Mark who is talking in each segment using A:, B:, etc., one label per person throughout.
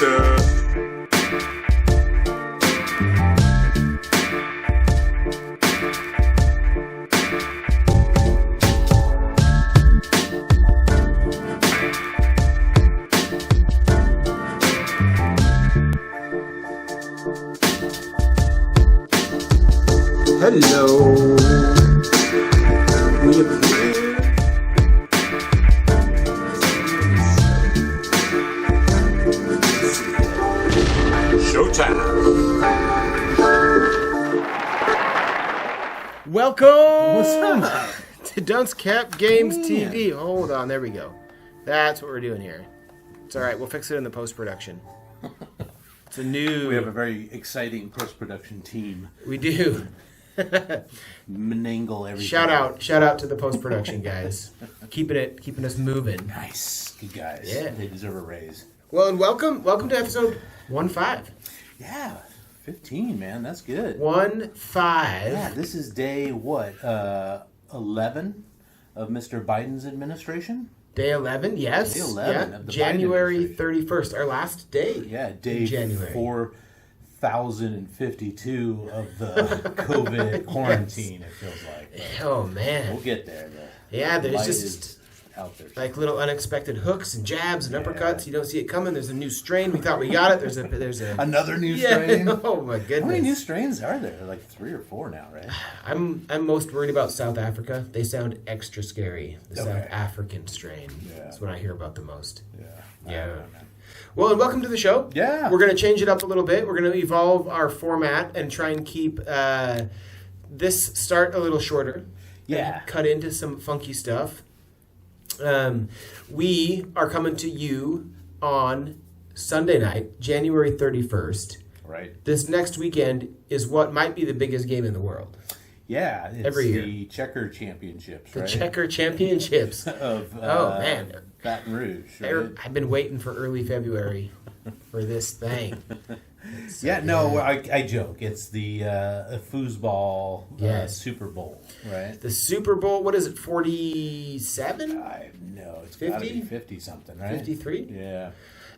A: Chapter.
B: Hello. We appear.
A: Showtime.
B: Welcome
C: What's
B: to Dunce Cap Games TV. Hold on, there we go. That's what we're doing here. It's all right. We'll fix it in the post-production. It's a new.
C: We have a very exciting post-production team.
B: We do.
C: Manangle everything.
B: Shout out to the post-production guys. Keeping us moving.
C: Nice. Good guys.
B: Yeah.
C: They deserve a raise.
B: Well, and welcome to episode 15.
C: Yeah. 15, man. That's good.
B: 15.
C: Yeah, this is day, 11 of Mr. Biden's administration?
B: Day 11, yes.
C: Day 11
B: yeah.
C: of the
B: January
C: Biden
B: 31st, our last day.
C: Yeah, day
B: January.
C: 4052 of the COVID quarantine, it feels like. But
B: Oh, man.
C: we'll get there. The
B: There's
C: light
B: just
C: is out there.
B: like little unexpected hooks and jabs and uppercuts. You don't see it coming. There's a new strain. We thought we got it. There's a
C: Another new
B: yeah.
C: strain?
B: Oh my goodness.
C: How many new strains are there? Like 3 or 4 now, right?
B: I'm most worried about South Africa. They sound extra scary. The
C: Okay.
B: South African strain.
C: Yeah.
B: That's what I hear about the most.
C: Yeah.
B: Yeah.
C: I don't know, man.
B: Well, and welcome to the show.
C: Yeah.
B: We're going to change it up a little bit. We're going to evolve our format and try and keep this start a little shorter.
C: Yeah.
B: Cut into some funky stuff. We are coming to you on Sunday night, January 31st.
C: Right.
B: This next weekend is what might be the biggest game in the world.
C: Yeah. It's
B: Every year.
C: the Checker Championships,
B: The
C: right?
B: Checker Championships.
C: of
B: Oh, man.
C: Baton Rouge. Right?
B: I've been waiting for early February for this thing.
C: Yeah, no, I joke. It's the foosball
B: Yes.
C: Super Bowl, right?
B: The Super Bowl, what is it, 47?
C: I know. It's got to be
B: 50?
C: 50-something, right?
B: 53?
C: Yeah.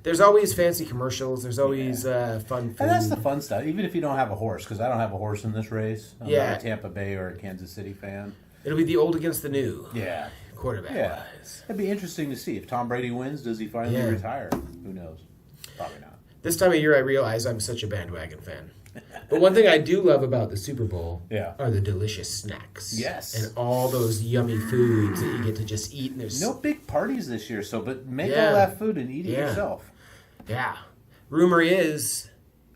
B: There's always fancy commercials. There's always fun food.
C: And that's the fun stuff, even if you don't have a horse, because I don't have a horse in this race. I'm
B: Yeah.
C: not a Tampa Bay or a Kansas City fan.
B: It'll be the old against the new,
C: Yeah.
B: quarterback-wise.
C: It'd be interesting to see. If Tom Brady wins, does he finally
B: Yeah.
C: retire? Who knows? Probably not.
B: This time of year, I realize I'm such a bandwagon fan. But one thing I do love about the Super Bowl
C: Yeah.
B: are the delicious snacks.
C: Yes.
B: And all those yummy foods that you get to just eat. And there's
C: No big parties this year, but make
B: Yeah.
C: all that food and eat it
B: Yeah.
C: yourself.
B: Yeah. Rumor is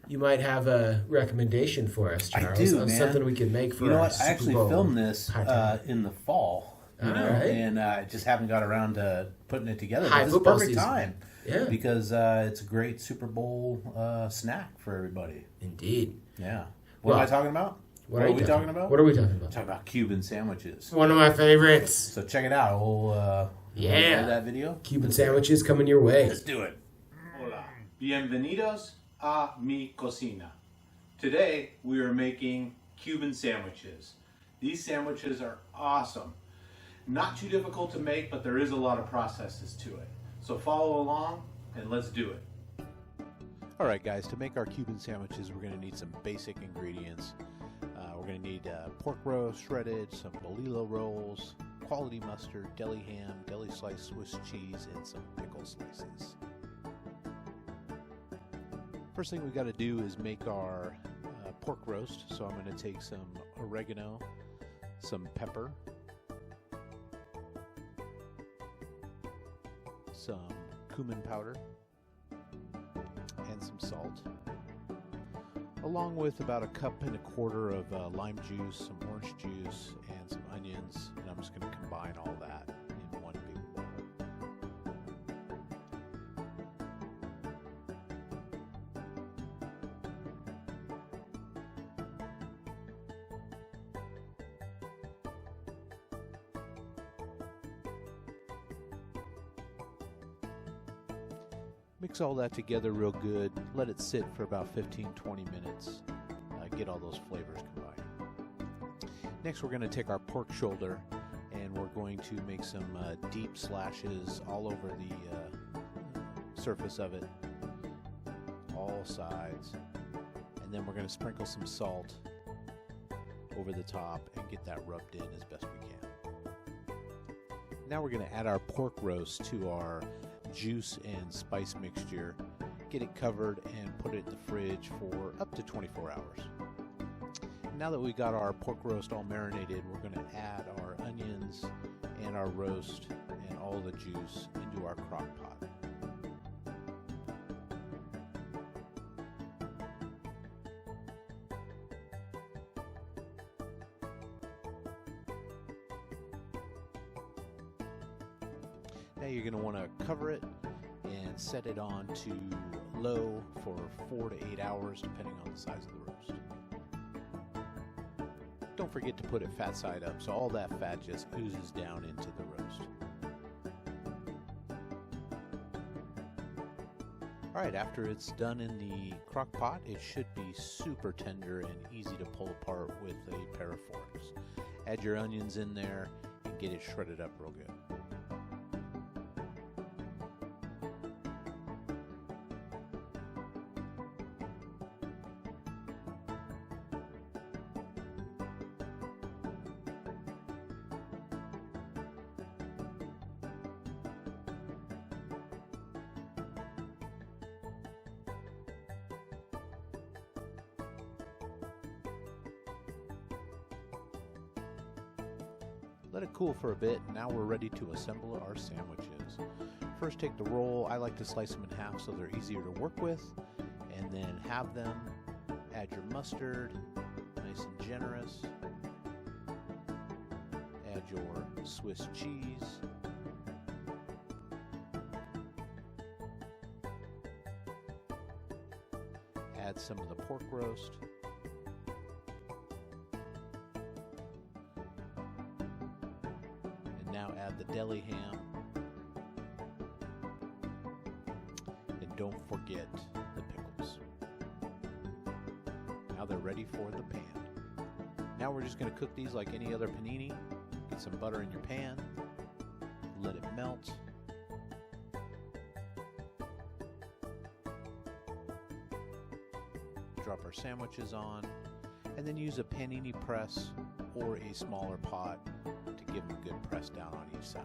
B: you might have a recommendation for us, Charles,
C: I do,
B: on
C: man.
B: something we can make for
C: You know
B: our
C: what? I
B: Super
C: actually
B: Bowl
C: filmed this
B: party.
C: in the fall. You
B: All
C: know,
B: right.
C: and I just haven't got around to putting it together.
B: High
C: But this is
B: football
C: perfect
B: season.
C: time.
B: Yeah.
C: Because it's a great Super Bowl snack for everybody.
B: Indeed.
C: Yeah. What
B: Well,
C: am I talking about?
B: What are
C: are
B: you
C: we talking about?
B: What are we talking about?
C: Talking about Cuban sandwiches.
B: One of my favorites.
C: So check it out. We'll
B: Yeah.
C: play that video.
B: Cuban sandwiches coming your way.
C: Let's do it.
D: Hola, bienvenidos a mi cocina. Today we are making Cuban sandwiches. These sandwiches are awesome. Not too difficult to make, but there is a lot of processes to it. So follow along and let's do it.
E: All right, guys, to make our Cuban sandwiches, we're going to need some basic ingredients. We're going to need pork roast shredded, some bolillo rolls, quality mustard, deli ham, deli sliced Swiss cheese, and some pickle slices. First thing we got to do is make our pork roast. So I'm going to take some oregano, some pepper, some cumin powder, and some salt, along with about 1.25 cups of lime juice, some orange juice, and some onions. And I'm just going to combine all that in one big bowl. Mix all that together real good. Let it sit for about 15-20 minutes. Get all those flavors combined. Next, we're going to take our pork shoulder and we're going to make some deep slashes all over the surface of it. all sides. And then we're going to sprinkle some salt over the top and get that rubbed in as best we can. Now we're going to add our pork roast to our juice and spice mixture, get it covered, and put it in the fridge for up to 24 hours. Now that we got our pork roast all marinated, we're going to add our onions and our roast and all the juice into our crock pot. Now you're going to want to cover it and set it on to low for 4 to 8 hours depending on the size of the roast. Don't forget to put it fat side up so all that fat just oozes down into the roast. Alright, after it's done in the crock pot, it should be super tender and easy to pull apart with a pair of forks. Add your onions in there and get it shredded up real good. Let it cool for a bit, and now we're ready to assemble our sandwiches. First, take the roll. I like to slice them in half so they're easier to work with, and then have them. Add your mustard, nice and generous. Add your Swiss cheese. Add some of the pork roast. Now add the deli ham, and don't forget the pickles. Now they're ready for the pan. Now we're just going to cook these like any other panini. Get some butter in your pan, let it melt. Drop our sandwiches on, and then use a panini press or a smaller pot to give them a good press down on each side.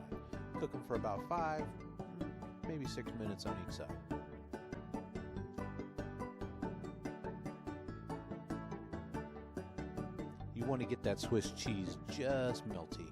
E: Cook them for about 5, maybe 6 minutes on each side. You want to get that Swiss cheese just melty.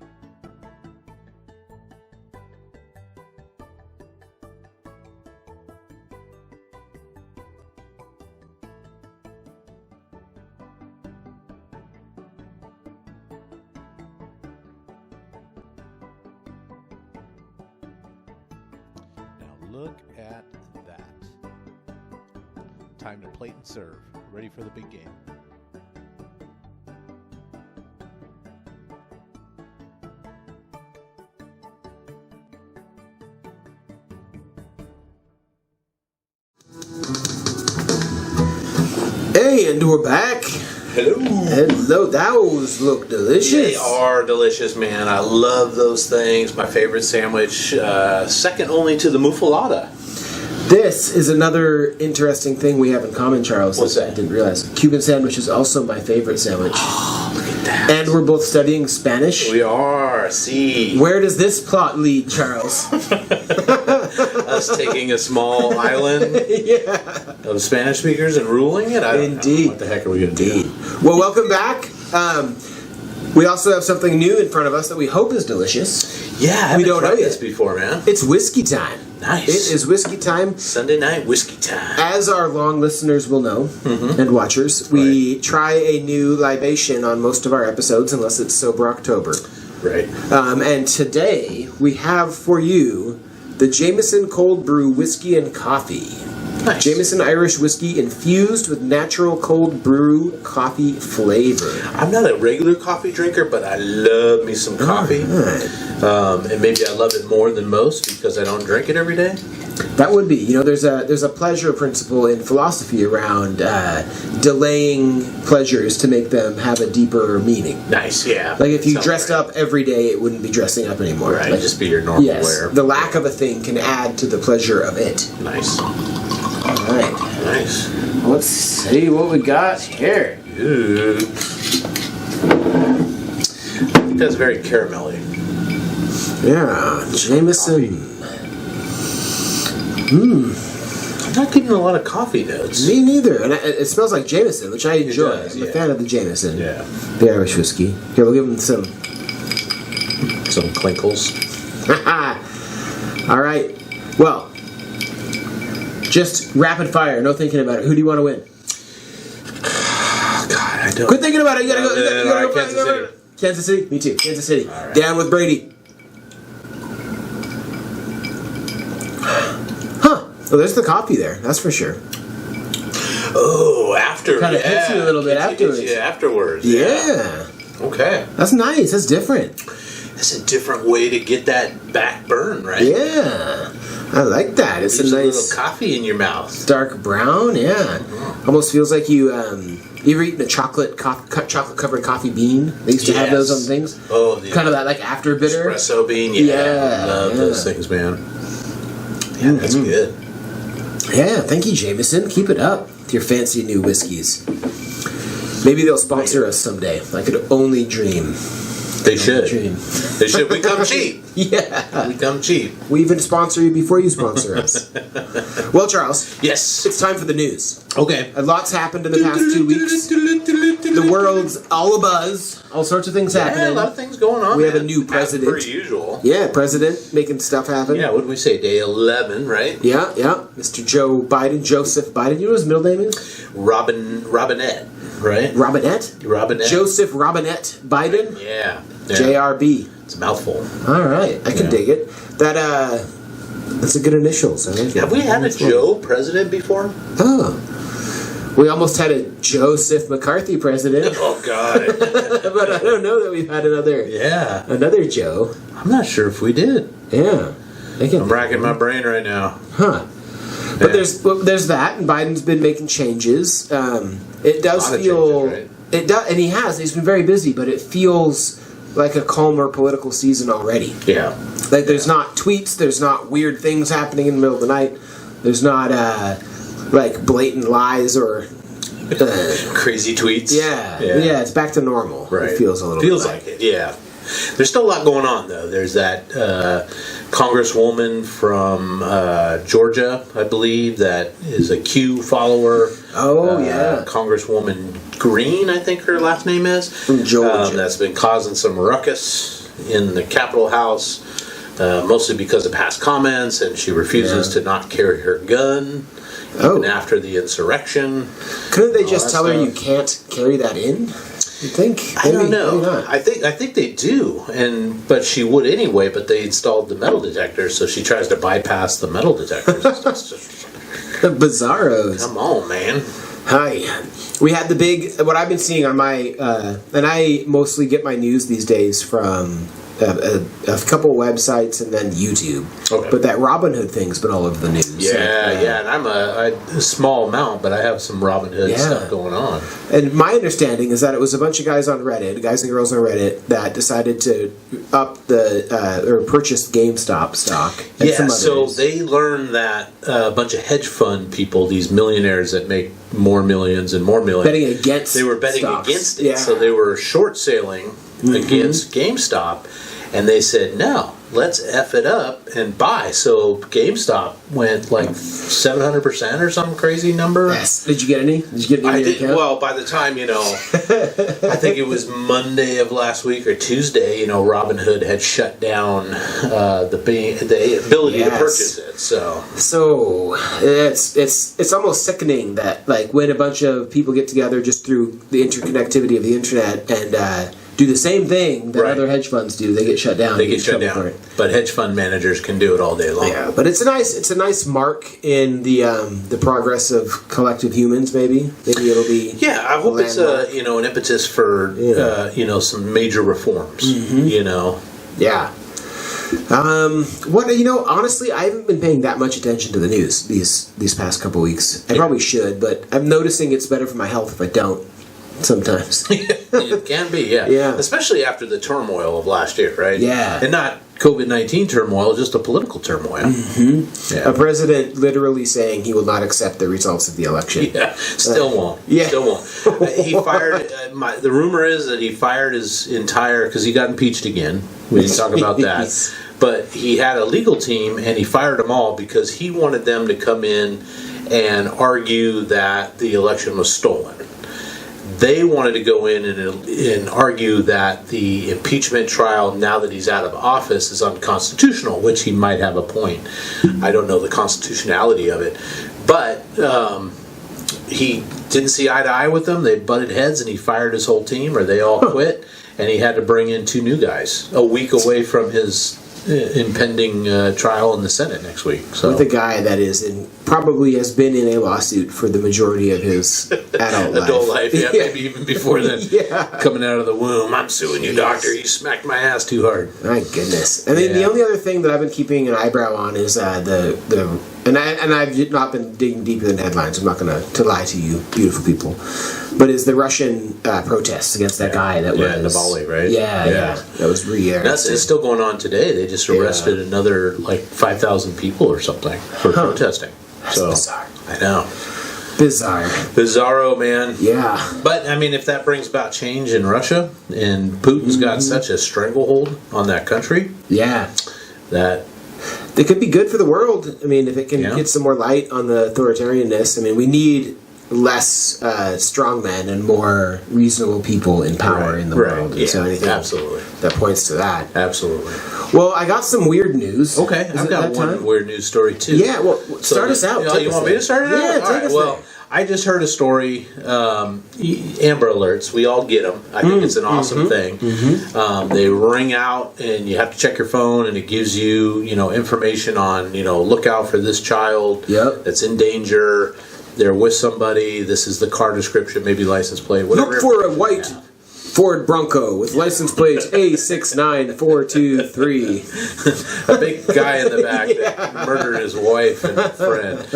E: Look at that. Time to plate and serve. Ready for the big game.
B: Hey, and we're back.
A: Hello.
B: Hello, those look delicious.
A: They are delicious, man. I love those things. My favorite sandwich, second only to the muffalata.
B: This is another interesting thing we have in common, Charles.
A: What's that?
B: I didn't realize. Cuban sandwich is also my favorite sandwich.
A: Oh, look at that.
B: And we're both studying Spanish.
A: We are. See.
B: Where does this plot lead, Charles?
A: Us taking a small island of Spanish speakers and ruling it? I don't know. What the heck are we going to do?
B: Well, welcome back. We also have something new in front of us that we hope is delicious.
A: Yeah, I haven't
B: don't know
A: tried
B: yet.
A: this before, man.
B: It's whiskey time.
A: Nice.
B: It is whiskey time.
A: Sunday night whiskey time.
B: As our long listeners will know, and watchers, we try a new libation on most of our episodes, unless it's Sober October.
A: Right.
B: And today, we have for you the Jameson Cold Brew Whiskey and Coffee.
A: Nice.
B: Jameson Irish whiskey infused with natural cold brew coffee flavor.
A: I'm not a regular coffee drinker, but I love me some coffee.
B: Right.
A: And maybe I love it more than most because I don't drink it every day.
B: That would be. You know, there's a pleasure principle in philosophy around delaying pleasures to make them have a deeper meaning.
A: Nice, yeah.
B: Like if you
A: Sounds
B: dressed
A: right.
B: up every day, it wouldn't be dressing up anymore.
A: Right,
B: Like,
A: just be your normal
B: yes,
A: wear.
B: the lack of a thing can add to the pleasure of it.
A: Nice.
B: Alright.
A: Nice.
B: Let's see what we got here.
A: Ooh. I think that's very caramelly.
B: Yeah, Jameson.
A: I'm not getting a lot of coffee notes.
B: Me neither. And it smells like Jameson, which I enjoy.
A: does,
B: I'm a
A: yeah.
B: fan of the Jameson.
A: Yeah.
B: The Irish whiskey. Here, we'll give them some.
A: Some clinkles.
B: All right. Well, just rapid fire. No thinking about it. Who do you want to win?
A: God, I don't.
B: Quit thinking about it. You gotta go. You gotta go.
A: Kansas City.
B: Kansas City. Me too. Kansas City.
A: right.
B: Down with Brady. Huh. Well, there's the coffee there. That's for sure.
A: Oh, after.
B: Kinda hits you a little bit afterwards.
A: Yeah, afterwards.
B: Yeah.
A: Okay.
B: That's nice. That's different.
A: It's a different way to get that back burn, right?
B: Yeah. I like that. It's
A: Leaves
B: a
A: a
B: nice
A: little coffee in your mouth.
B: dark brown. Yeah. Almost feels like you ever eaten a chocolate covered coffee bean? They used to have those on things.
A: Oh, the
B: Kind of that like after bitter.
A: espresso bean. Yeah, love those things, man. Yeah, that's good.
B: Yeah, thank you, Jameson. Keep it up with your fancy new whiskeys. Maybe they'll sponsor us someday. I could only dream.
A: They should.
B: Dream.
A: They should become cheap.
B: Yeah.
A: Become cheap.
B: We even sponsor you before you sponsor us. Well, Charles,
A: Yes.
B: it's time for the news.
A: Okay.
B: A lot's happened in the past 2 weeks. The world's all abuzz. All sorts of things
A: Yeah,
B: happening.
A: a lot of things going on.
B: We have a
A: man.
B: new
A: As
B: president.
A: per usual.
B: Yeah, president making stuff happen.
A: Yeah, what did we say? Day 11, right?
B: Yeah. Mr. Joe Biden, Joseph Biden. You know what his middle name is?
A: Robinette, right?
B: Robinette?
A: Robinette.
B: Joseph Robinette Biden?
A: Yeah.
B: JRB.
A: It's a mouthful.
B: All right. I can dig it. That's a good initials. I like
A: Have we had a Joe president before?
B: Oh. We almost had a Joseph McCarthy president.
A: Oh, God.
B: But I don't know that we've had another Joe.
A: I'm not sure if we did.
B: Yeah.
A: I'm racking my brain right now.
B: Huh. But there's that, and Biden's been making changes. It does
A: A lot of
B: feel
A: changes, right?
B: it does, and he's been very busy. But it feels like a calmer political season already.
A: Yeah.
B: Like there's not tweets, there's not weird things happening in the middle of the night. There's not like blatant lies or
A: Crazy tweets.
B: yeah. It's back to normal.
A: Right.
B: It feels a little.
A: Feels
B: bit
A: like it. Yeah. There's still a lot going on though. There's that congresswoman from Georgia, I believe, that is a Q follower.
B: Oh yeah.
A: Congresswoman Green, I think her last name is.
B: From Georgia.
A: That's been causing some ruckus in the Capitol House, mostly because of past comments, and she refuses to not carry her gun. Even after the insurrection.
B: Couldn't they just tell her
A: stuff.
B: you can't carry that in? You think?
A: I don't know.
B: Maybe not.
A: I think they do, but she would anyway. But they installed the metal detectors, so she tries to bypass the metal detectors.
B: The bizarros.
A: Come on, man.
B: Hi. We had the big. What I've been seeing on my, and I mostly get my news these days from a couple websites and then YouTube.
A: Okay.
B: But that Robin Hood thing's been all over the news.
A: Yeah. And I'm a small amount, but I have some Robin Hood stuff going on.
B: And my understanding is that it was a bunch of guys on Reddit, guys and girls on Reddit, that decided to up or purchase GameStop stock. And
A: Yeah,
B: some
A: so
B: others.
A: they learned that a bunch of hedge fund people, these millionaires that make more millions and more millions,
B: betting against.
A: they were betting
B: stocks.
A: against it.
B: Yeah.
A: So they were short selling against GameStop, and they said, no, let's F it up and buy. So GameStop went like 700% or some crazy number.
B: Yes. Did you get any? Did you get any?
A: I
B: in your
A: did.
B: account?
A: Well, by the time, I think it was Monday of last week or Tuesday, Robinhood had shut down the ability to purchase it. So
B: it's almost sickening that like when a bunch of people get together just through the interconnectivity of the internet and do the same thing that other hedge funds do, they get shut down.
A: they get shut down. But hedge fund managers can do it all day long.
B: Yeah, but it's a nice mark in the progress of collective humans. Maybe it'll be.
A: Yeah, I hope it's an impetus for some major reforms.
B: Yeah. Honestly, I haven't been paying that much attention to the news these past couple weeks. I probably should, but I'm noticing it's better for my health if I don't. sometimes.
A: It can be, yeah.
B: Yeah.
A: Especially after the turmoil of last year, right?
B: Yeah.
A: And not COVID-19 turmoil, just a political turmoil.
B: A president literally saying he will not accept the results of the election.
A: Yeah, still won't.
B: Yeah.
A: Still won't. He fired. The rumor is that he fired his entire, because he got impeached again. We didn't talk about that.
B: Jeez.
A: But he had a legal team, and he fired them all because he wanted them to come in and argue that the election was stolen. They wanted to go in and argue that the impeachment trial, now that he's out of office, is unconstitutional, which he might have a point. I don't know the constitutionality of it. But he didn't see eye to eye with them. They butted heads, and he fired his whole team, or they all quit, and he had to bring in 2 new guys a week away from his impending trial in the Senate next week. So
B: With a guy that is probably has been in a lawsuit for the majority of his adult life.
A: Yeah, maybe even before then.
B: Yeah.
A: Coming out of the womb, I'm suing you, doctor. You smacked my ass too hard.
B: My goodness. And then the only other thing that I've been keeping an eyebrow on is I've not been digging deeper than headlines. I'm not going to lie to you, beautiful people. But is the Russian protests against that guy that was
A: Navalny, right?
B: Yeah. That was
A: It's still going on today. They just arrested another 5,000 people or something for protesting.
B: That's
A: so
B: bizarre.
A: I know.
B: Bizarro,
A: man.
B: Yeah.
A: But I mean, if that brings about change in Russia, and Putin's got such a stranglehold on that country, that
B: it could be good for the world. I mean, if it can get some more light on the authoritarianness. I mean, we need less strongmen and more reasonable people in power in the world.
A: Yeah,
B: so anything
A: absolutely.
B: That points to that.
A: Absolutely.
B: Well, I got some weird news.
A: Okay, I've got one weird news story too.
B: Yeah, well, start us out.
A: You want me to start it out?
B: Yeah, take us
A: Well, I just heard a story. Amber Alerts, we all get them. I think it's an awesome thing. They ring out, and you have to check your phone, and it gives you, information on, look out for this child that's in danger. They're with somebody. This is the car description, maybe license plate, whatever.
B: Look for a white Ford Bronco with license plate A69423.
A: A big guy in the back that murdered his wife and friend.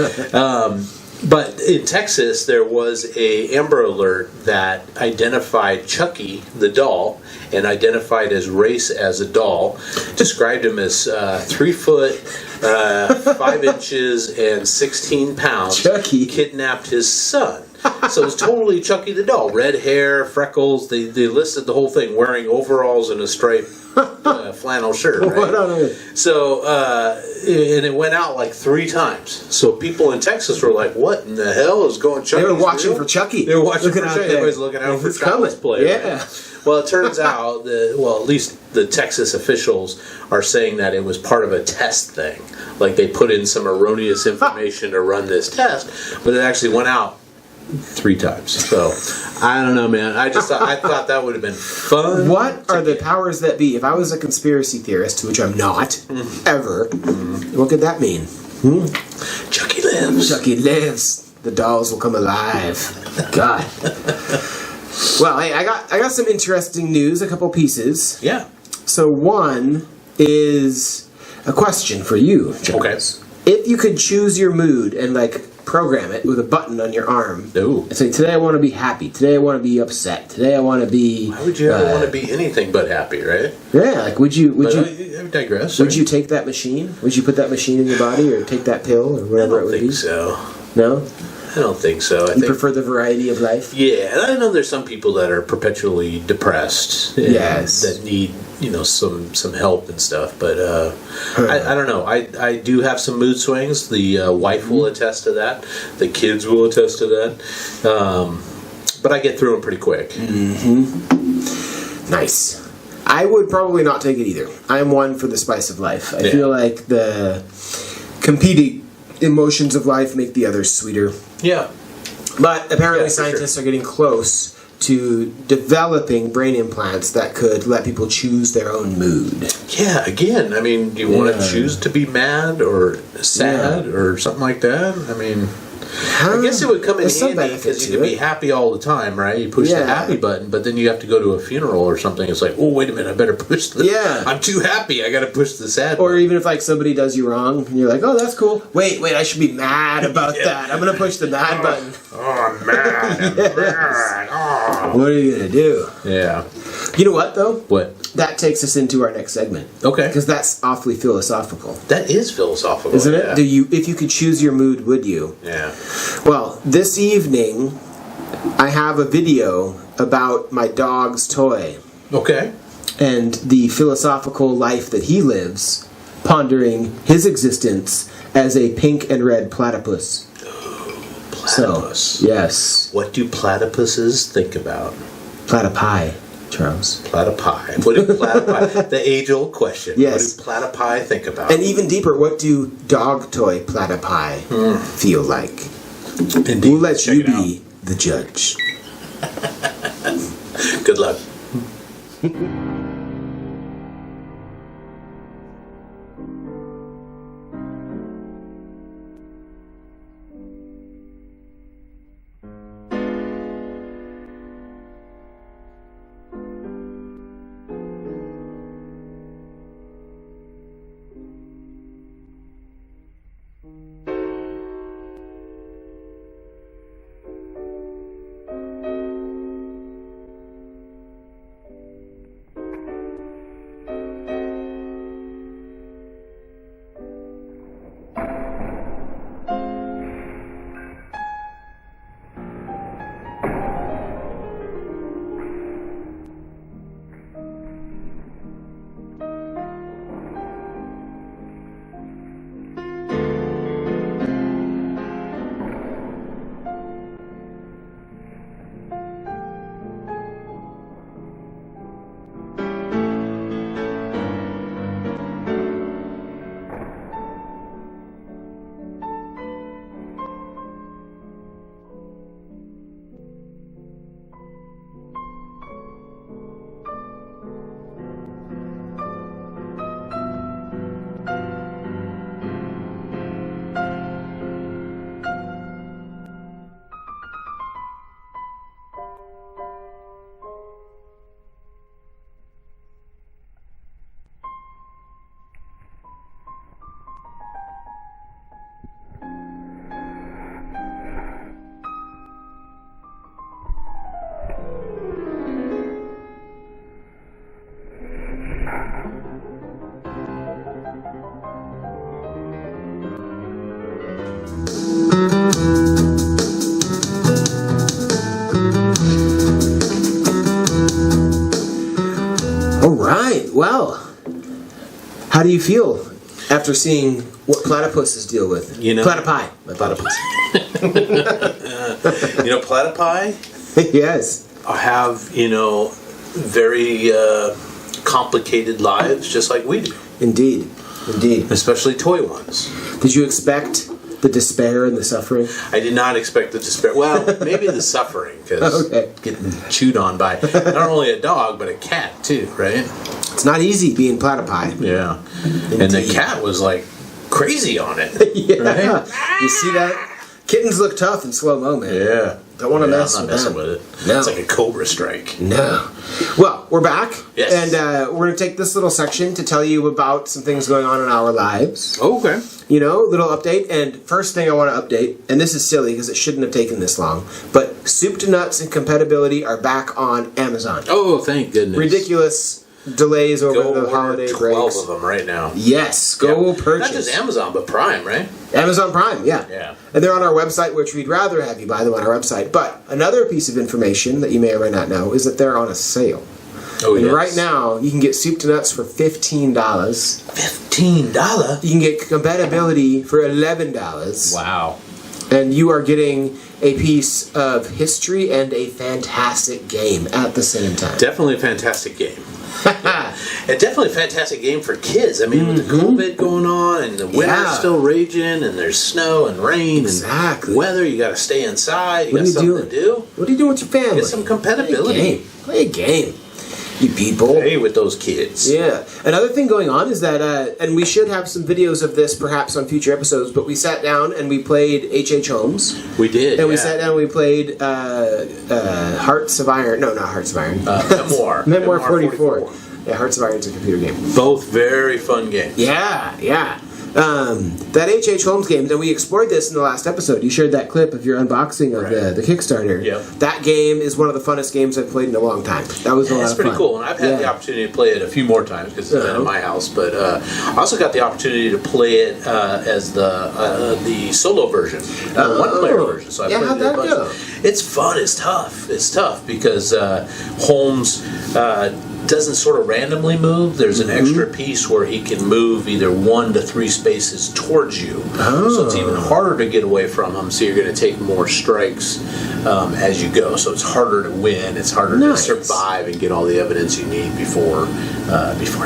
A: But in Texas, there was a Amber Alert that identified Chucky, the doll, and identified his race as a doll. Described him as 3 foot, 5 inches, and 16 pounds.
B: Chucky
A: kidnapped his son. So it's totally Chucky the doll. Red hair, freckles. They listed the whole thing, wearing overalls and a striped flannel shirt. Right?
B: What on earth?
A: So, and it went out 3 times. So people in Texas were like, "What in the hell is going?" Chucky?
B: They were watching for Chucky.
A: They were watching for Chucky. Everybody's looking out for Child's Play.
B: Yeah.
A: Right? Well, it turns out at least the Texas officials are saying that it was part of a test thing. Like they put in some erroneous information to run this test, but it actually went out 3 times. So I don't know, man. I thought that would have been fun.
B: What are the powers that be? If I was a conspiracy theorist, which I'm not ever, what could that mean?
A: Chucky lives.
B: Chucky lives. The dolls will come alive. God. Well, hey, I got some interesting news. A couple pieces.
A: Yeah.
B: So one is a question for you, Jones.
A: Okay.
B: If you could choose your mood and program it with a button on your arm.
A: Ooh.
B: And say, today I want to be happy. Today I want to be upset. Today I want to be.
A: Why would you ever want to be anything but happy, right?
B: Yeah, would you?
A: I digress.
B: Would you take that machine? Would you put that machine in your body, or take that pill, or whatever it would be?
A: I don't think so.
B: No.
A: I don't think so. I
B: You prefer the variety of life?
A: Yeah, and I know there's some people that are perpetually depressed. And that need some help and stuff. But I don't know. I do have some mood swings. The wife will attest to that. The kids will attest to that. But I get through them pretty quick.
B: Nice. I would probably not take it either. I'm one for the spice of life. I feel like the competing emotions of life make the others sweeter.
A: Yeah.
B: But apparently scientists are getting close to developing brain implants that could let people choose their own mood.
A: Yeah, again, I mean, do you want to choose to be mad or sad or something like that? I mean... I guess it would come in
B: There's some
A: handy
B: benefit
A: because
B: to
A: you can be
B: it.
A: happy all the time, right? You push the
B: Yeah.
A: happy button, but then you have to go to a funeral or something. It's like, oh, wait a minute, I better push the.
B: Yeah.
A: I'm too happy. I got to push the sad.
B: Or
A: button.
B: even if like somebody does you wrong and you're like, oh, that's cool. Wait, I should be mad about that. I'm gonna push the mad button.
A: Oh, I'm mad. I'm mad. Oh.
B: What are you gonna do?
A: Yeah.
B: You know what though?
A: What?
B: That takes us into our next segment.
A: Okay.
B: Because that's awfully philosophical.
A: That is philosophical,
B: Isn't it?
A: Yeah.
B: If you could choose your mood, would you?
A: Yeah.
B: Well, this evening I have a video about my dog's toy
A: Okay.
B: and the philosophical life that he lives, pondering his existence as a pink and red platypus.
A: Platypus.
B: So, yes.
A: What do platypuses think about?
B: Platypi, Charles.
A: Platypi. What do platypi? The age-old question.
B: Yes.
A: What do platypi think about?
B: And even deeper, what do dog toy platypi feel like?
A: Indeed.
B: We'll let
A: Check
B: you
A: it out.
B: be the judge.
A: Good luck.
B: All right. Well, how do you feel after seeing what platypuses deal with?
A: You know-
B: Platypi.
A: Platypus. Platypi
B: Yes.
A: have, very complicated lives just like we do,
B: Indeed. Indeed.
A: especially toy ones.
B: Did you expect the despair and the suffering?
A: I did not expect the despair. Well, maybe the suffering, because
B: Okay.
A: getting chewed on by not only a dog, but a cat, too, right?
B: It's not easy being platypi.
A: Yeah. And the cat was like crazy on it.
B: Yeah.
A: Right?
B: You see that? Kittens look tough in slow-mo, man.
A: Yeah.
B: Don't want to
A: Yeah,
B: mess
A: I'm not
B: with
A: messing
B: them.
A: with it.
B: No.
A: It's like a cobra strike.
B: No. Well, we're back.
A: Yes.
B: And we're going to take this little section to tell you about some things going on in our lives.
A: Oh, okay.
B: Little update. And first thing I want to update, and this is silly because it shouldn't have taken this long, but Soup to Nuts and Compatibility are back on Amazon.
A: Oh, thank goodness.
B: Ridiculous delays over
A: Go
B: the
A: order
B: holiday
A: 12
B: breaks.
A: of them right now.
B: Yes, go
A: Yeah.
B: purchase.
A: Not just Amazon, but Prime, right?
B: Amazon Prime, yeah.
A: Yeah.
B: And they're on our website, which we'd rather have you buy them on our website. But another piece of information that you may or may not know is that they're on a sale.
A: Oh,
B: And
A: yes.
B: right now, you can get Soup to Nuts for $15.
A: $15?
B: You can get Compatibility for $11.
A: Wow.
B: And you are getting a piece of history and a fantastic game at the same time.
A: Definitely a fantastic game. And definitely a fantastic game for kids. I mean, with the COVID going on and the winter's
B: Yeah.
A: still raging and there's snow and rain
B: Exactly.
A: and weather, you got to stay inside. You
B: What
A: got
B: are you
A: something
B: doing?
A: to do.
B: What are you doing with your family?
A: Get some compatibility.
B: Play a game. You people.
A: Hey, with those kids.
B: Yeah. Another thing going on is that, and we should have some videos of this perhaps on future episodes, but we sat down and we played HH Holmes.
A: We did.
B: And we sat down and we played Hearts of Iron. No, not Hearts of Iron.
A: Memoir.
B: Memoir 44. Yeah, Hearts of Iron's a computer game.
A: Both very fun games.
B: Yeah. That HH Holmes game, and we explored this in the last episode. You shared that clip of your unboxing of the Kickstarter.
A: Yep.
B: That game is one of the funnest games I've played in a long time. That was a lot of fun.
A: It's pretty cool, and I've had the opportunity to play it a few more times because it's been in my house. But I also got the opportunity to play it as the solo version, the one-player version. So I played
B: how'd
A: it a
B: that go?
A: It's fun. It's tough. It's tough because Holmes doesn't sort of randomly move. There's an extra piece where he can move either 1 to 3 spaces towards you. So it's even harder to get away from him, so you're going to take more strikes as you go. So it's harder to win. It's harder to survive and get all the evidence you need before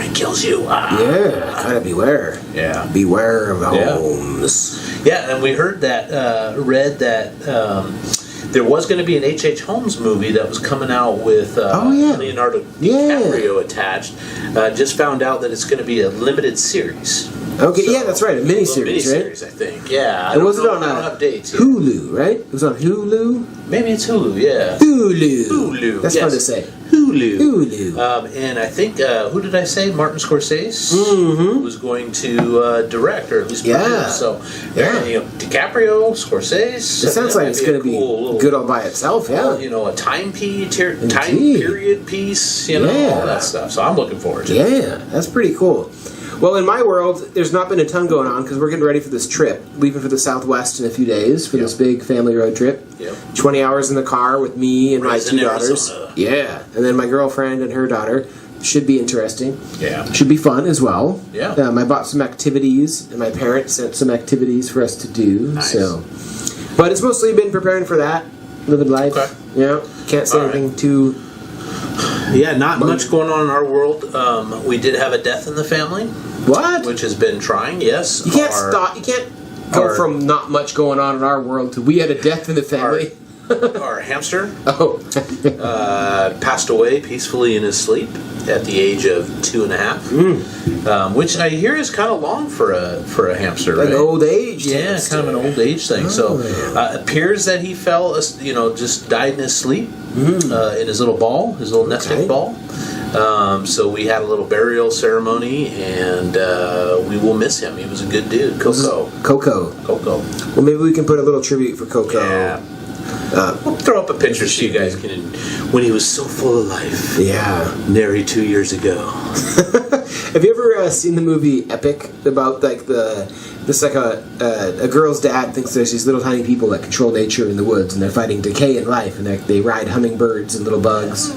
A: he kills you.
B: Yeah, kind of beware.
A: Yeah.
B: Beware of Holmes.
A: Yeah, and we heard that, read that there was going to be an H.H. Holmes movie that was coming out with Leonardo DiCaprio attached. Just found out that it's going to be a limited series.
B: Okay, so, that's right, a miniseries, right?
A: I think, yeah.
B: And was it on
A: updates
B: Hulu, right? It was on Hulu?
A: Maybe it's Hulu, yeah.
B: Hulu. That's fun to say.
A: Hulu. And I think, who did I say? Martin Scorsese was going to direct, or at least produce. So, DiCaprio, Scorsese.
B: It sounds like it's going to be good all by itself, yeah.
A: A time period piece, all that stuff. So I'm looking forward to it.
B: Yeah, that's pretty cool. Well, in my world, there's not been a ton going on because we're getting ready for this trip, leaving for the Southwest in a few days for this big family road trip. 20 hours in the car with me and my 2 daughters.
A: Arizona.
B: Yeah, and then my girlfriend and her daughter. Should be interesting.
A: Yeah.
B: Should be fun as well.
A: Yeah.
B: I bought some activities, and my parents sent some activities for us to do.
A: Nice.
B: So, but it's mostly been preparing for that, living life. Okay. Can't say anything too.
A: Yeah, not much going on in our world. We did have a death in the family.
B: What?
A: Which has been trying, yes.
B: You can't stop. You can't go from not much going on in our world to we had a death in the family.
A: Our hamster passed away peacefully in his sleep at the age of 2.5, which I hear is kind of long for a hamster, right?
B: An old age
A: hamster. Kind of an old age thing. So appears that he fell, just died in his sleep in his little ball, his little nest egg ball. So we had a little burial ceremony, and we will miss him. He was a good dude. Coco.
B: Well, maybe we can put a little tribute for Coco.
A: Yeah. We'll throw up a picture so you guys can. When he was so full of life.
B: Yeah.
A: Nary 2 years ago.
B: Have you ever seen the movie Epic about a girl's dad thinks there's these little tiny people that control nature in the woods and they're fighting decay in life and they ride hummingbirds and little bugs.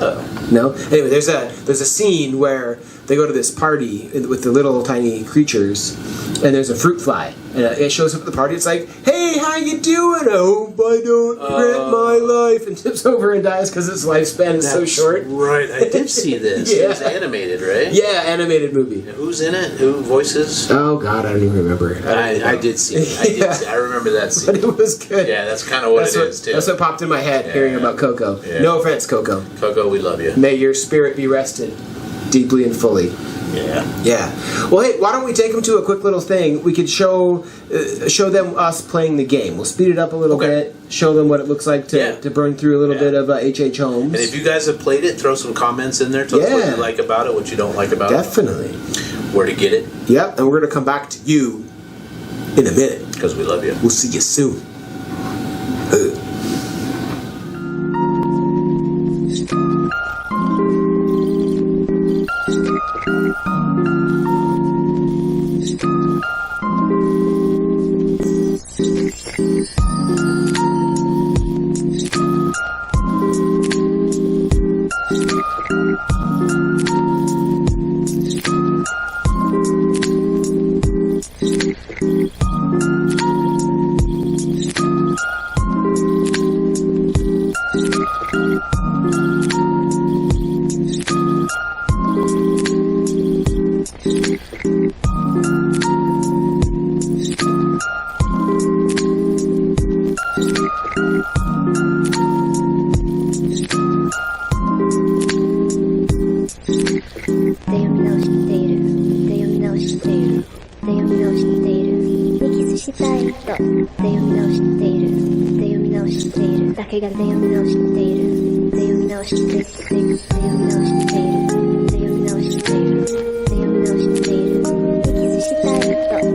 B: No? Anyway, there's a scene where they go to this party with the little tiny creatures and there's a fruit fly and it shows up at the party. It's like, hey, how you doing? I hope I don't regret my life, and tips over and dies because its lifespan is so short.
A: Right, I did see this. It was animated, right?
B: Yeah, animated movie.
A: And who's in it? Who voices?
B: Oh God, I don't even remember.
A: I did see it. I remember that scene.
B: But it was good.
A: Yeah, that's kind of what it is too.
B: That's what popped in my head hearing about Coco. Yeah. No offense, Coco.
A: Coco, we love you.
B: May your spirit be rested deeply and fully. Yeah. Well, hey, why don't we take them to a quick little thing? We could show them us playing the game. We'll speed it up a little bit, show them what it looks like to burn through a little bit of HH Holmes.
A: And if you guys have played it, throw some comments in there. Tell us what you like about it, what you don't like about
B: Definitely.
A: Where to get it.
B: Yep, and we're going to come back to you in a minute.
A: Because we love you.
B: We'll see you soon.
F: けが全読み直している全読み直している全読み直している全読み直している全読み直しているエキスしたい人全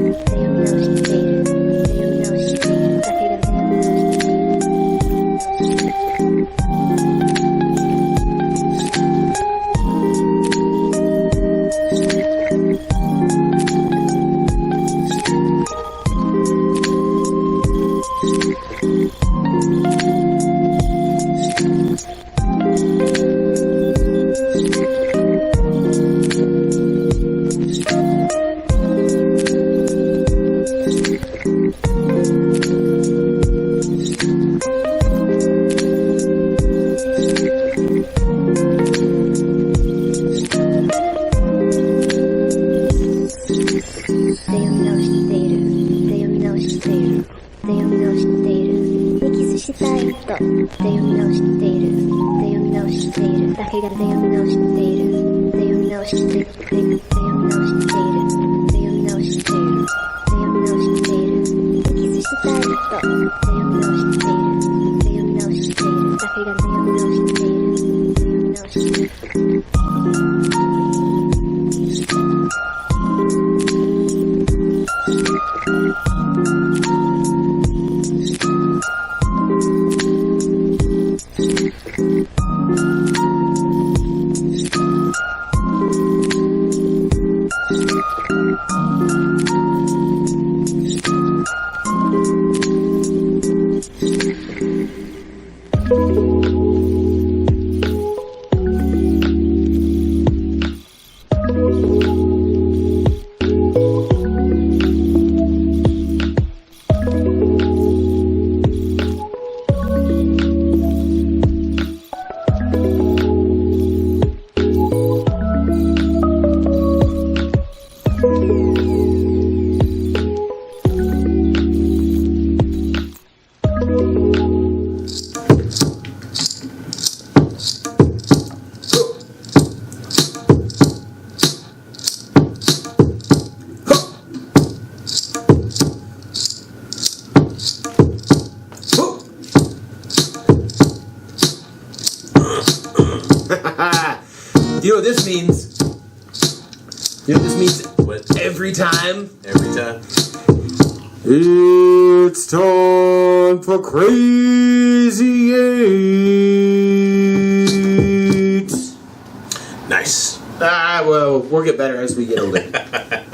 F: 読み直している全読み直しているだけが全読み直している
B: You know what this means? You know what this means?
A: What?
B: Every time.
A: Every time.
B: It's time for Crazy 8.
A: Nice.
B: Well, we'll get better as we get older.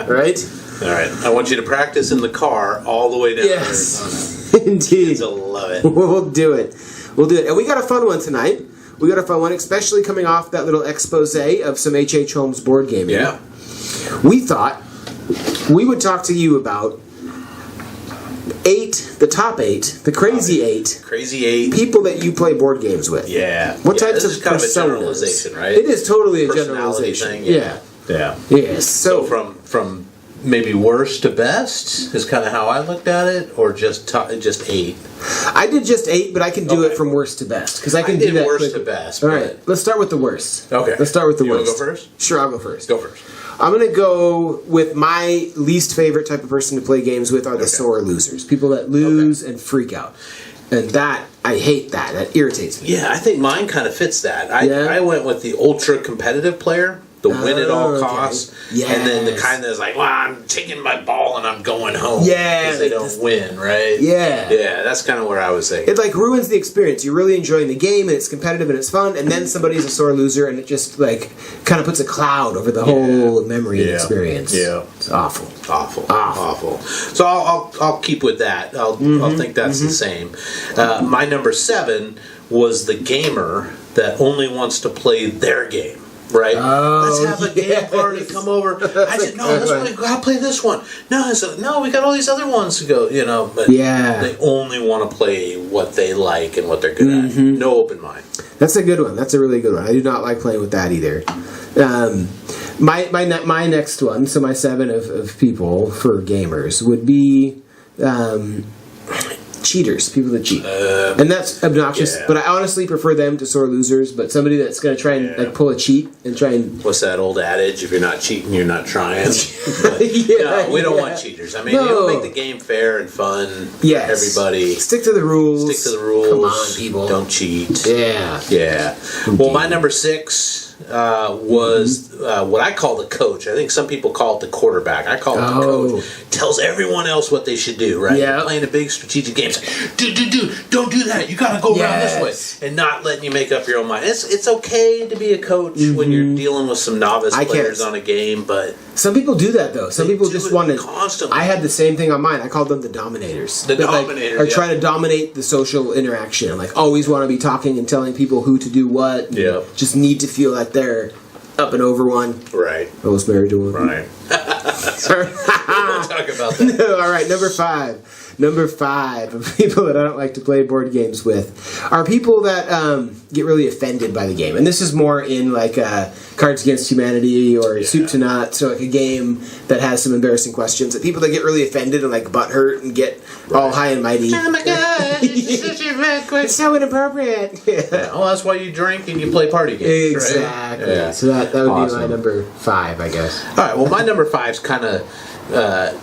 B: Right?
A: All right. I want you to practice in the car all the way down to
B: Yes.
A: Arizona.
B: Indeed.
A: Kids will love it.
B: We'll do it. We'll do it. And we got a fun one tonight. We got a fun one, especially coming off that little expose of some HH Holmes board gaming.
A: Yeah.
B: We thought we would talk to you about the top 8, the crazy 8.
A: Crazy 8.
B: People that you play board games with.
A: Yeah.
B: What types
A: this
B: of
A: is kind of a
B: personas?
A: generalization, right?
B: It is totally a
A: Personality
B: generalization.
A: thing,
B: Yeah.
A: Yeah.
B: Yes.
A: So from maybe worst to best is kind of how I looked at it, or just 8.
B: I did just 8, but I can do
A: Okay.
B: it from worst to best because I can
A: I
B: do
A: did
B: that.
A: worst
B: quick.
A: to best.
B: All
A: but-
B: right, let's start with the worst.
A: Okay.
B: Let's start with the
A: You wanna
B: worst.
A: go first?
B: Sure, I'll go first.
A: Go first.
B: I'm going to go with my least favorite type of person to play games with are the sore losers. People that lose and freak out. And that, I hate that. That irritates me.
A: Yeah, I think mine kind of fits that.
B: Yeah?
A: I went with the ultra competitive player, the win at all
B: okay.
A: costs,
B: Yes.
A: and then the kind that's like, well, I'm taking my ball and I'm going home.
B: Yeah,
A: because they
B: like
A: don't
B: this-
A: win, right?
B: Yeah.
A: Yeah, that's kind of where I was thinking.
B: It like ruins the experience. You're really enjoying the game and it's competitive and it's fun, and then somebody's a sore loser and it just like kind of puts a cloud over the whole memory and
A: Yeah.
B: experience.
A: Yeah.
B: It's awful.
A: Awful. So I'll keep with that. I'll think that's the same. My number 7 was the gamer that only wants to play their game. Right?
B: Oh,
A: let's have a game party. Come over. I said, no, let's go play this one. No, I said, no, we got all these other ones to go. You know, but they only want to play what they like and what they're good at. No open mind.
B: That's a good one. That's a really good one. I do not like playing with that either. My next one, so my 7 of people for gamers would be cheaters, people that cheat, and that's obnoxious.
A: yeah.
B: But I honestly prefer them to sore losers. But somebody that's going to try and like pull a cheat and try and
A: What's that old adage? If you're not cheating, you're not trying. But,
B: Yeah,
A: no, we don't
B: yeah.
A: want cheaters. I mean,
B: No.
A: you don't make the game fair and fun
B: Yes.
A: for everybody.
B: stick to the rules.
A: Stick to the rules.
B: Come on, people.
A: Don't cheat.
B: Yeah.
A: Yeah. Well, my number 6 was what I call the coach. I think some people call it the quarterback. I call it the coach. Tells everyone else what they should do, right?
B: Yeah.
A: You're playing a big strategic game. It's like, dude, don't do that. You got to go around this way. And not letting you make up your own mind. It's okay to be a coach when you're dealing with some novice players on a game, but
B: Some people do that though. Some people
A: do
B: just
A: it
B: want to.
A: constantly.
B: I had the same thing on mine. I called them the dominators.
A: The
B: That,
A: dominators,
B: are
A: yeah.
B: trying to dominate the social interaction. Like always want to be talking and telling people who to do what. and
A: Yeah.
B: Just need to feel like they're up and over one.
A: right.
B: I was married to one.
A: Right.
B: Sorry.
A: We'll talk about that.
B: All right, number 5. Number 5 of people that I don't like to play board games with are people that get really offended by the game. And this is more in like Cards Against Humanity or Soup to Nuts, so like a game that has some embarrassing questions. That people that get really offended and like butthurt and get all high and mighty.
A: Oh my god,
B: It's so inappropriate.
A: Yeah, well, that's why you drink and you play party games.
B: Exactly.
A: Right? Yeah.
B: So that would be my
A: Awesome.
B: number 5, I guess.
A: All right. Well, my number 5 is kind of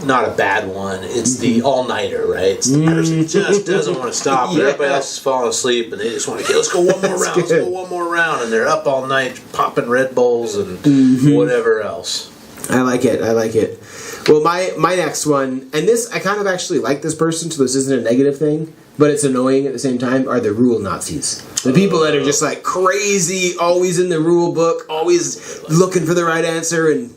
A: not a bad one. It's the all-nighter, right? It's the person that just doesn't want to stop, and everybody else is falling asleep, and they just want to let's go one more round. Let's go one more round, and they're up all night popping Red Bulls and whatever else.
B: I like it. I like it. Well, my next one, and this I kind of actually like this person, so this isn't a negative thing, but it's annoying at the same time. Are the rule Nazis? The people that are just like crazy, always in the rule book, always looking for the right answer and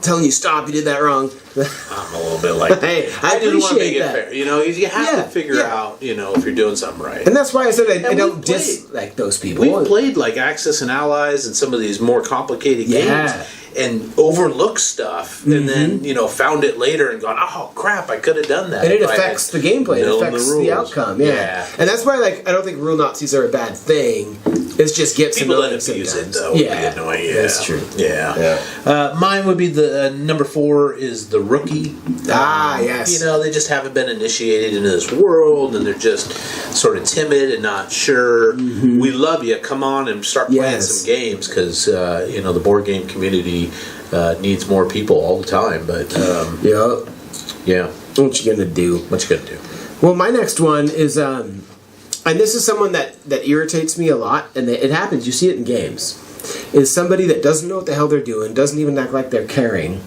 B: telling you stop, you did that wrong.
A: I'm a little bit like that.
B: Hey, I
A: just want to
B: appreciate
A: make it
B: that.
A: fair. You know, you have
B: Yeah,
A: to figure
B: yeah.
A: out, if you're doing something right.
B: And that's why I said I
A: And
B: don't
A: we've played.
B: dislike those people.
A: We've played like Axis and Allies and some of these more complicated
B: Yeah.
A: games and overlooked stuff and then, found it later and gone, oh crap, I could have done that.
B: And it
A: if I had
B: affects the gameplay. It
A: known
B: affects the
A: rules.
B: outcome. Yeah. And that's why, like, I don't think rule Nazis are a bad thing. It just gets
A: People
B: annoying
A: that abuse it,
B: sometimes.
A: though, would
B: Yeah,
A: be annoying. Yeah.
B: that's true.
A: Yeah. Mine would be the number 4 is the rookie.
B: Yes.
A: They just haven't been initiated into this world, and they're just sort of timid and not sure. We love you. Come on and start playing
B: Yes.
A: some games because the board game community needs more people all the time. But yeah,
B: What you gonna do?
A: what you gonna do?
B: Well, my next one is, and this is someone that irritates me a lot, and it happens. You see it in games. Is somebody that doesn't know what the hell they're doing, doesn't even act like they're caring,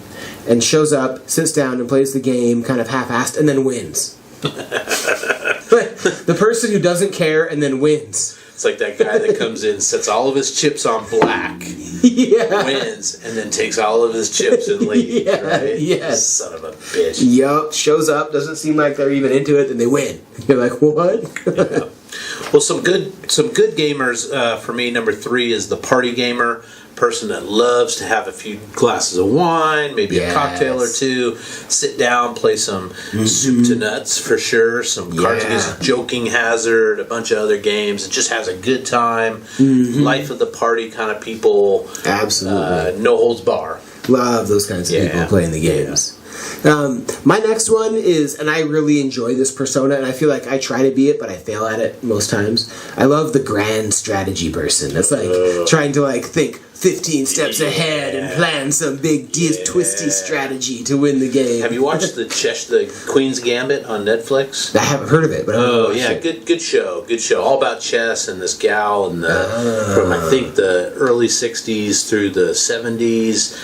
B: and shows up, sits down, and plays the game kind of half-assed, and then wins. The person who doesn't care and then wins.
A: It's like that guy that comes in, sets all of his chips on black,
B: Yeah.
A: wins, and then takes all of his chips and leaves.
B: Yeah,
A: Right?
B: yes.
A: Son of a bitch.
B: Yup. Shows up, doesn't seem like they're even into it, and they win. You're like, what?
A: Well, some good gamers for me. Number 3 is the party gamer, person that loves to have a few glasses of wine, maybe a cocktail or two, sit down, play some Soup to Nuts for sure, some Cards Against Joking Hazard, a bunch of other games. It just has a good time. Life of the party kind of people.
B: Absolutely.
A: No holds bar.
B: Love those kinds of people playing the games. My next one is, and I really enjoy this persona, and I feel like I try to be it, but I fail at it most times. I love the grand strategy person. That's like trying to think 15 steps ahead and plan some big twisty strategy to win the game.
A: Have you watched the Queen's Gambit on Netflix?
B: I haven't heard of it, but
A: Good show. All about chess and this gal and from I think the early '60s through the '70s,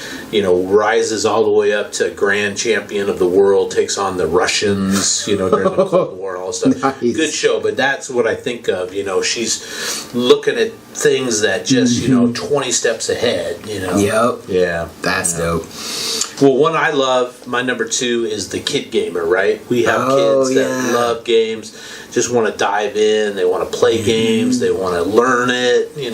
A: rises all the way up to grand champion of the world, takes on the Russians, during the Cold War and all that stuff.
B: Nice.
A: Good show, but that's what I think of. She's looking at things that just 20 steps ahead.
B: Yep.
A: Yeah,
B: That's dope.
A: Well, one I love, my number 2 is the kid gamer, right? We have kids that love games, just want to dive in, they want to play games, they want to learn it, I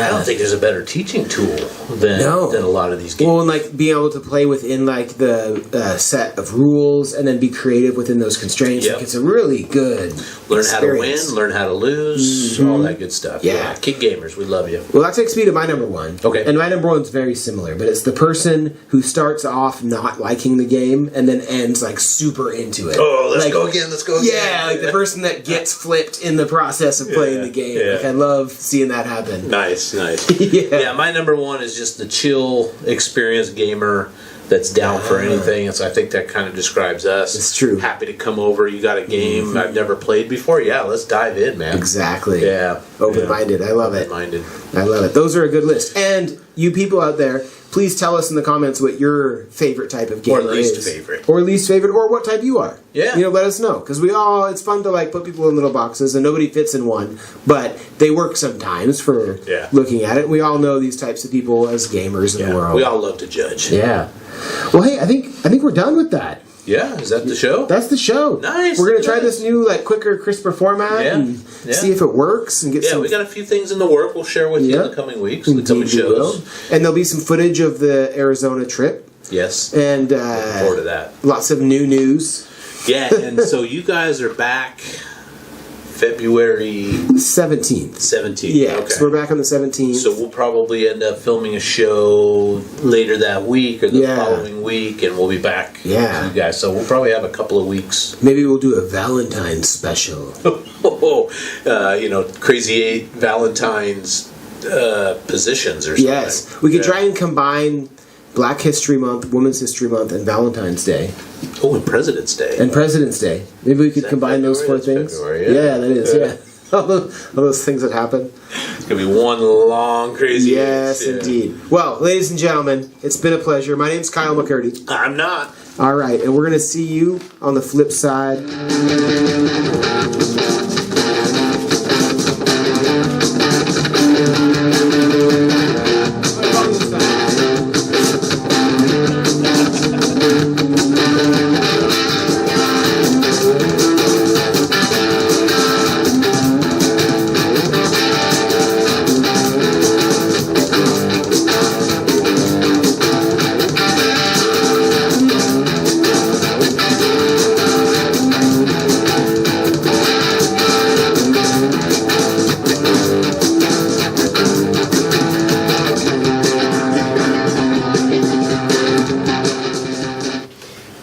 A: don't think there's a better teaching tool than a lot of these games.
B: Well, and like being able to play within like the set of rules and then be creative within those constraints.
A: Yep.
B: Like, it's a really good
A: Learn how to
B: experience.
A: win, learn how to lose, all that good stuff.
B: Yeah.
A: Kid gamers, we love you.
B: Well, that takes me to my number one.
A: Okay.
B: And my number one's very similar, but it's the person who starts off not liking the game and then ends like super into it.
A: Oh, let's
B: Like,
A: go again, let's go again.
B: Yeah, like the person that gets flipped in the process of playing the game.
A: yeah.
B: Like, I love seeing that happen.
A: Nice, nice.
B: Yeah.
A: My number one is just the chill, experienced gamer that's down for anything. And so I think that kind of describes us.
B: It's true.
A: Happy to come over. You got a game I've never played before? Yeah, let's dive in, man.
B: Exactly.
A: Yeah.
B: Open-minded. I love it.
A: Open-minded.
B: I love it. Those are a good list. And you people out there, please tell us in the comments what your favorite type of game
A: Or least
B: is.
A: favorite.
B: Or least favorite, or what type you are.
A: Yeah.
B: You know, let us know. Because it's fun to like put people in little boxes and nobody fits in one. But they work sometimes for looking at it. We all know these types of people as gamers in the world.
A: We all love to judge.
B: Yeah. Well, hey, I think we're done with that.
A: Yeah, is that the show?
B: That's the show.
A: Nice.
B: We're gonna try this new, like, quicker, crisper format and see if it works and get some.
A: We got a few things in the work. We'll share with you in the coming weeks, the coming
B: Indeed we will.
A: shows.
B: And there'll be some footage of the Arizona trip.
A: Yes.
B: And
A: Looking forward to that.
B: Lots of new news.
A: Yeah, and so you guys are back February
B: 17th.
A: 17th.
B: Yeah,
A: okay.
B: so we're back on the 17th.
A: So we'll probably end up filming a show later that week or the following week, and we'll be back to you guys. So we'll probably have a couple of weeks.
B: Maybe we'll do a Valentine's special.
A: Crazy 8 Valentine's positions or something.
B: Yes, we could try and combine Black History Month, Women's History Month, and Valentine's Day.
A: Oh, and President's Day.
B: And President's Day. Maybe we could combine those 4 things.
A: February,
B: that is, all those things that happen.
A: It's going to be one long, crazy
B: Yes,
A: eight,
B: indeed. Well, ladies and gentlemen, it's been a pleasure. My name's Kyle McCurdy.
A: I'm not.
B: All right, and we're going to see you on the flip side.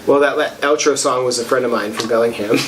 B: Well, that outro song was a friend of mine from Bellingham.